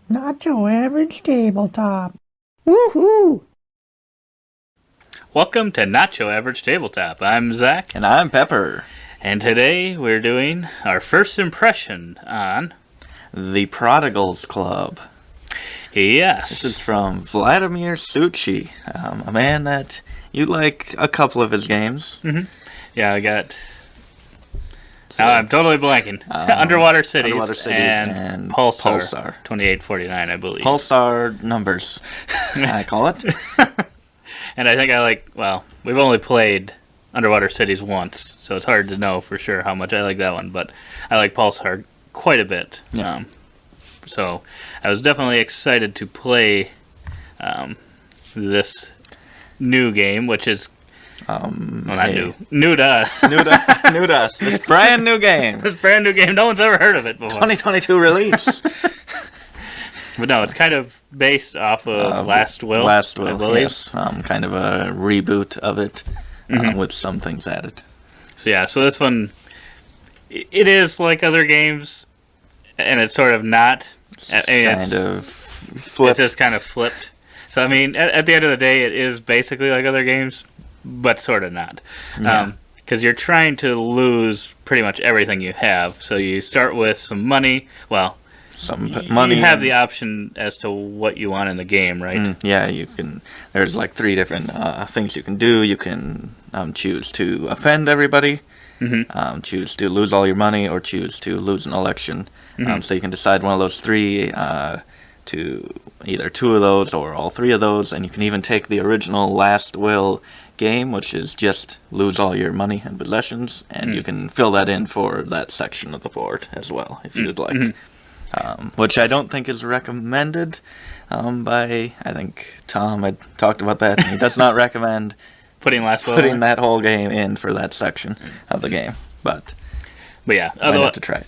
Not your average tabletop. Woohoo! Welcome to Not Your Average Tabletop. I'm Zach. And I'm Pepper. And today we're doing our first impression on... The Prodigals Club. Yes. This is from Vladimir Suchy, a man that you like a couple of his games. Mm-hmm. Yeah, I got... Now I'm totally blanking. Underwater Cities and Pulsar. 2849, I believe. Pulsar numbers, I call it. And I think I like... Well, we've only played Underwater Cities once, so it's hard to know for sure how much I like that one. But I like Pulsar quite a bit. Yeah. So I was definitely excited to play this new game, which is not new. New to us. new to us. This brand new game. This brand new game. No one's ever heard of it before. 2022 release. But no, it's kind of based off of Last Will. Last Will, I believe. yes. Kind of a reboot of it with some things added. So this one, it is like other games, and it's sort of not. Flipped. It's just kind of flipped. So, I mean, at the end of the day, it is basically like other games, but sort of not. Because you're trying to lose pretty much everything you have. So you start with some money. Well, some money. You have the option as to what you want in the game, right? Yeah, you can. There's like 3 different things you can do. You can choose to offend everybody, choose to lose all your money, or choose to lose an election. So you can decide one of those 3 to either 2 of those or all 3 of those, and you can even take the original Last Will game, which is just lose all your money and possessions, and you can fill that in for that section of the board as well, if you'd like. Which I don't think is recommended by, I think Tom had talked about that, and he does not recommend putting that whole game in for that section of the game. But yeah, I'd have to try it.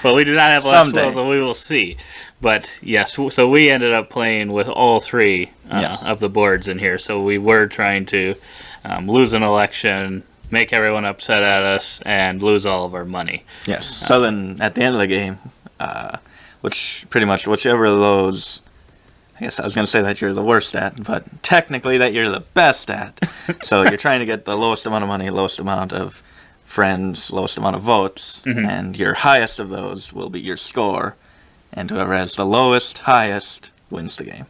Well, we do not have Last Will, so we will see. But yes, so we ended up playing with all 3 of the boards in here. So we were trying to lose an election, make everyone upset at us, and lose all of our money. Yes. So then, at the end of the game, which pretty much whichever of those, I guess I was going to say that you're the worst at, but technically that you're the best at. So you're trying to get the lowest amount of money, lowest amount of friends, lowest amount of votes, and your highest of those will be your score, and whoever has the lowest, highest, wins the game.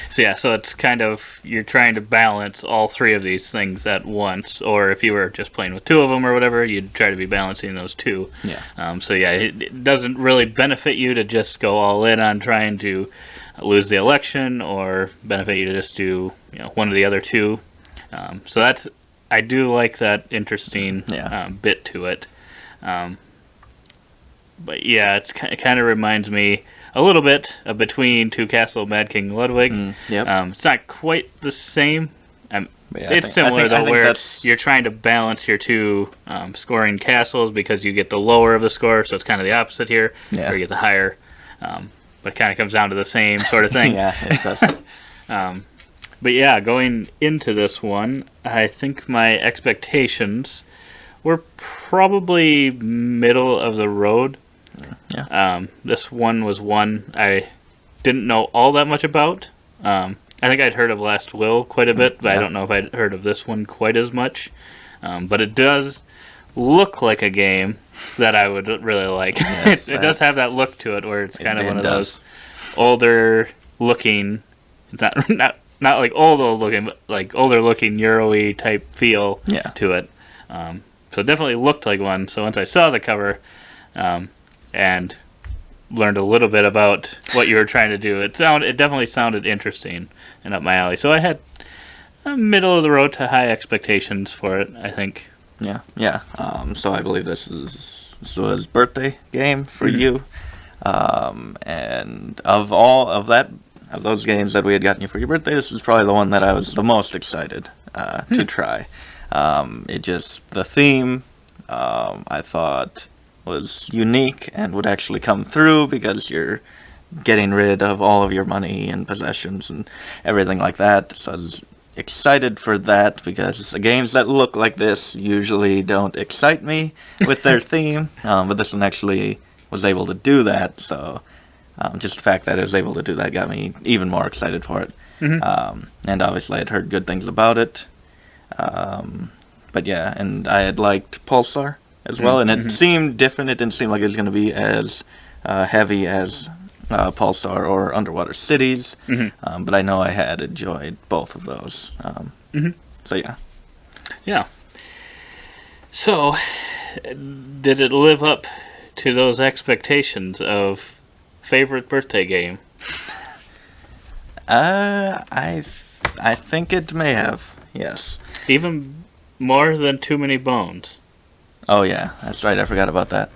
So it's kind of, you're trying to balance all 3 of these things at once, or if you were just playing with 2 of them or whatever, you'd try to be balancing those 2. It doesn't really benefit you to just go all in on trying to lose the election, or benefit you to just do one of the other 2. So that's, I do like that interesting bit to it. But yeah, it kind of reminds me a little bit of Between Two Castle Mad King Ludwig. It's not quite the same. It's similar, though, where you're trying to balance your 2 scoring castles, because you get the lower of the score, so it's kind of the opposite here, where you get the higher. But it kind of comes down to the same sort of thing. Yeah, it does. But yeah, going into this one, I think my expectations were probably middle of the road. This one was one I didn't know all that much about. I think I'd heard of Last Will quite a bit, but I don't know if I'd heard of this one quite as much. But it does look like a game that I would really like. Yes, it does have that look to it, where it's kind of one of those older looking. It's not like old looking, but like older looking Euro-y type feel to it. So it definitely looked like one. So once I saw the cover and learned a little bit about what you were trying to do, it definitely sounded interesting and up my alley. So I had a middle of the road to high expectations for it, I think. Yeah. So I believe this was birthday game for you. And of those games that we had gotten you for your birthday, this is probably the one that I was the most excited to try. The theme, I thought was unique and would actually come through, because you're getting rid of all of your money and possessions and everything like that. So I was excited for that, because the games that look like this usually don't excite me with their theme, but this one actually was able to do that. So just the fact that it was able to do that got me even more excited for it. And obviously I'd heard good things about it. But yeah, and I had liked Pulsar as well, and it seemed different. It didn't seem like it was going to be as heavy as Pulsar or Underwater Cities, but I know I had enjoyed both of those. So yeah. Yeah. So, did it live up to those expectations of favorite birthday game? I think it may have, yes. Even more than Too Many Bones. Oh yeah, that's right. I forgot about that.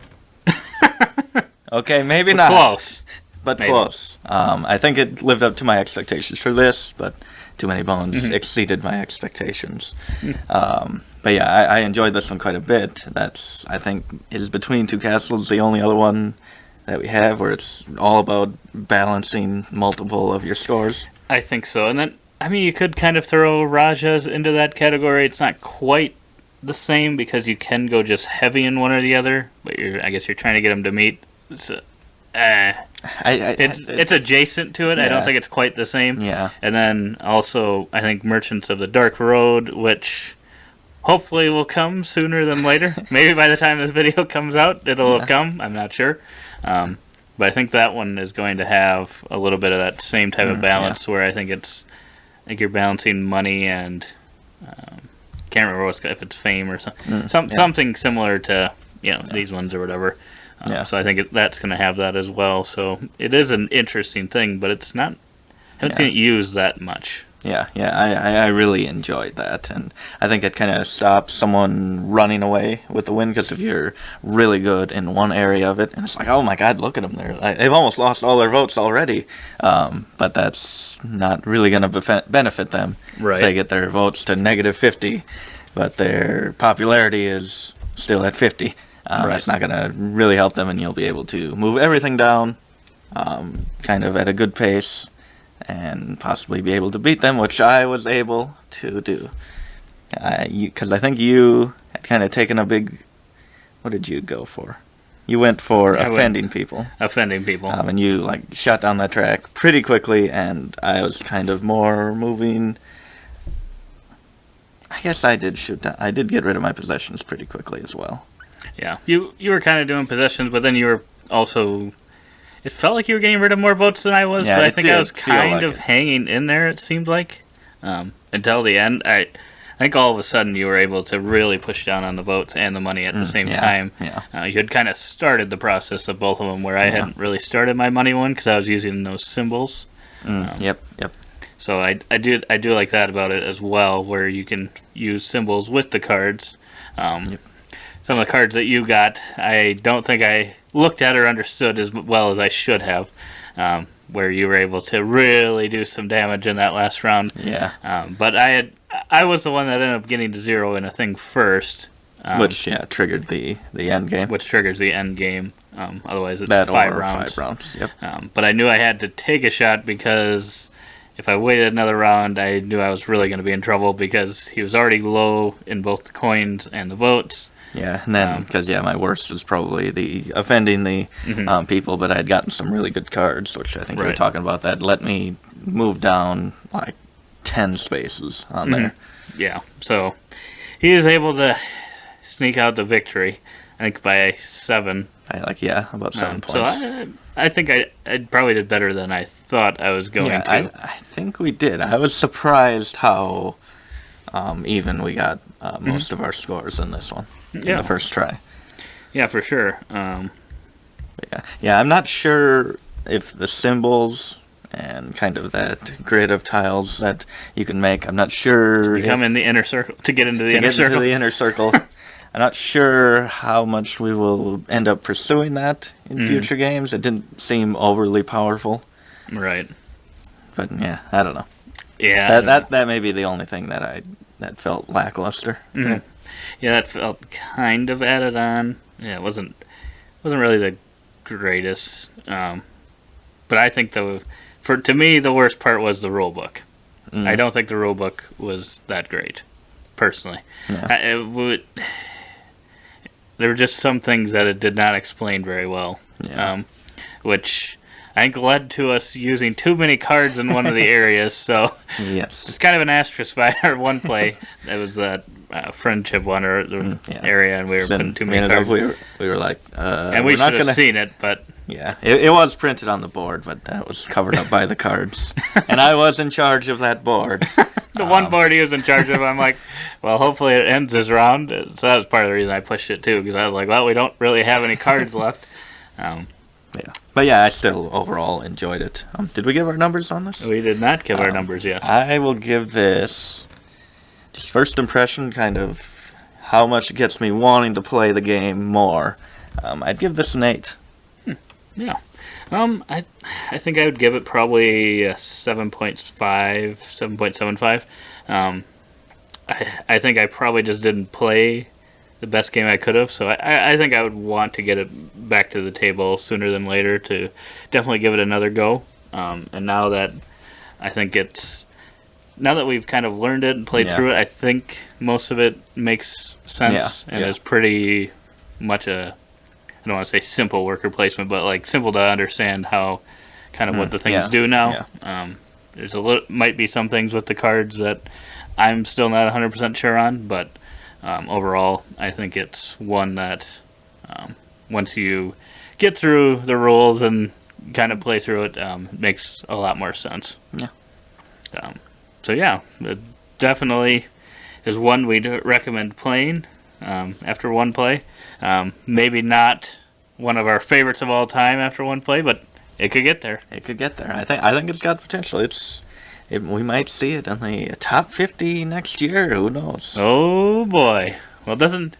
Okay, maybe But not. close. But Maybe. close. I think it lived up to my expectations for this, but Too Many Bones exceeded my expectations. But yeah, I enjoyed this one quite a bit. That's, I think, is Between Two Castles the only other one that we have where it's all about balancing multiple of your scores. I think so. And then, I mean, you could kind of throw Rajas into that category. It's not quite the same because you can go just heavy in one or the other, but I guess you're trying to get them to meet. So, it's adjacent to it. Yeah. I don't think it's quite the same. Yeah. And then also, I think Merchants of the Dark Road, which hopefully will come sooner than later. Maybe by the time this video comes out, it'll have come. I'm not sure. But I think that one is going to have a little bit of that same type of balance where I think you're balancing money and can't remember if it's fame or something similar to these ones or whatever. So I think that's going to have that as well. So it is an interesting thing, but it's not. I haven't seen it used that much. Yeah, I really enjoyed that, and I think it kind of stops someone running away with the win, because if you're really good in one area of it, and it's like, oh my god, look at them, they've almost lost all their votes already, but that's not really going to benefit them if they get their votes to -50, but their popularity is still at 50. It's not going to really help them, and you'll be able to move everything down kind of at a good pace, and possibly be able to beat them, which I was able to do. Because I think you had kind of taken a big... What did you go for? You went for offending people. Offending people. And you shot down that track pretty quickly, and I was kind of more moving... I guess I did shoot down... I did get rid of my possessions pretty quickly as well. Yeah. You were kind of doing possessions, but then you were also... It felt like you were getting rid of more votes than I was, but I think I was kind of hanging in there, it seemed like, until the end. I think all of a sudden you were able to really push down on the votes and the money at the same time. Yeah. You had kind of started the process of both of them, where I hadn't really started my money one because I was using those symbols. Yep. So I do like that about it as well, where you can use symbols with the cards. Some of the cards that you got, I don't think I looked at or understood as well as I should have, where you were able to really do some damage in that last round. Yeah. But I was the one that ended up getting to 0 in a thing first. Which triggered the end game. Which triggers the end game. Otherwise it's that 5 rounds. 5 rounds, yep. But I knew I had to take a shot, because if I waited another round, I knew I was really going to be in trouble, because he was already low in both the coins and the votes. Yeah, and then, because, my worst was probably the offending the people, but I had gotten some really good cards, which I think you were talking about, that let me move down, 10 spaces on there. Yeah, so he is able to sneak out the victory, I think by 7. About 7 points. So I think I probably did better than I thought I was going to. I think we did. I was surprised how even we got most of our scores in this one. In the first try. Yeah, for sure. I'm not sure if the symbols and kind of that grid of tiles that you can make, I'm not sure... To become in the inner circle, to get into the inner circle. Into the inner circle. I'm not sure how much we will end up pursuing that in future games. It didn't seem overly powerful. Right. But I don't know. Yeah. That may be the only thing that felt lackluster. Yeah, that felt kind of added on. Yeah, it wasn't really the greatest. But I think to me the worst part was the rule book. I don't think the rule book was that great, personally. Yeah. there were just some things that it did not explain very well, which I think led to us using too many cards in one of the areas. So Yes. it's kind of an asterisk by our one play. It was that friendship one or the area, and we were putting too many cards. We were like, and we we're not should have gonna... seen it, but Yeah, it was printed on the board, but that was covered up by the cards. And I was in charge of that board. the one board he was in charge of, I'm like, well, hopefully it ends this round. So that was part of the reason I pushed it too, because I was like, well, we don't really have any cards left. Yeah, but yeah, I still overall enjoyed it. Did we give our numbers on this? We did not give our numbers yet. I will give this just first impression, kind of how much it gets me wanting to play the game more. I'd give this an 8. Yeah. I think I would give it probably a 7.5, 7.75. I think I probably just didn't play the best game I could have, so I think I would want to get it back to the table sooner than later to definitely give it another go. And now that now that we've kind of learned it and played through it, I think most of it makes sense and is pretty much I don't want to say simple worker placement, but like simple to understand how kind of what the things do now. There's might be some things with the cards that I'm still not 100% sure on, but overall, I think it's one that once you get through the rules and kind of play through it, makes a lot more sense. Yeah. So yeah, it definitely is one we'd recommend playing after one play. Maybe not one of our favorites of all time after one play, but it could get there. It could get there. I think it's got potential. We might see it in the top 50 next year. Who knows? Oh boy! Well, doesn't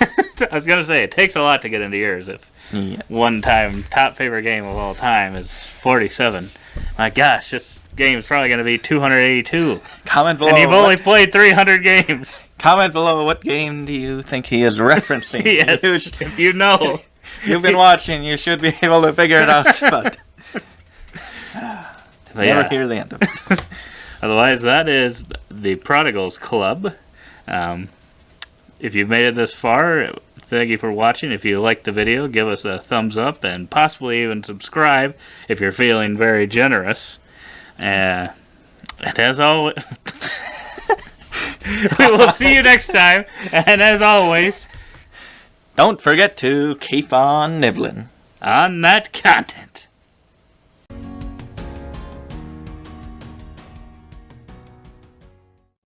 I was gonna say it takes a lot to get into yours. If one time top favorite game of all time is 47, my gosh, this game is probably gonna be 282. Comment below. And you've only played 300 games. Comment below what game do you think he is referencing. Yes, if you know. You've been watching, you should be able to figure it out, but never hear the end of it. Otherwise, that is the Prodigals Club. If you've made it this far, thank you for watching. If you liked the video, give us a thumbs up and possibly even subscribe if you're feeling very generous. And as always, we will see you next time. And as always, don't forget to keep on nibbling on that content.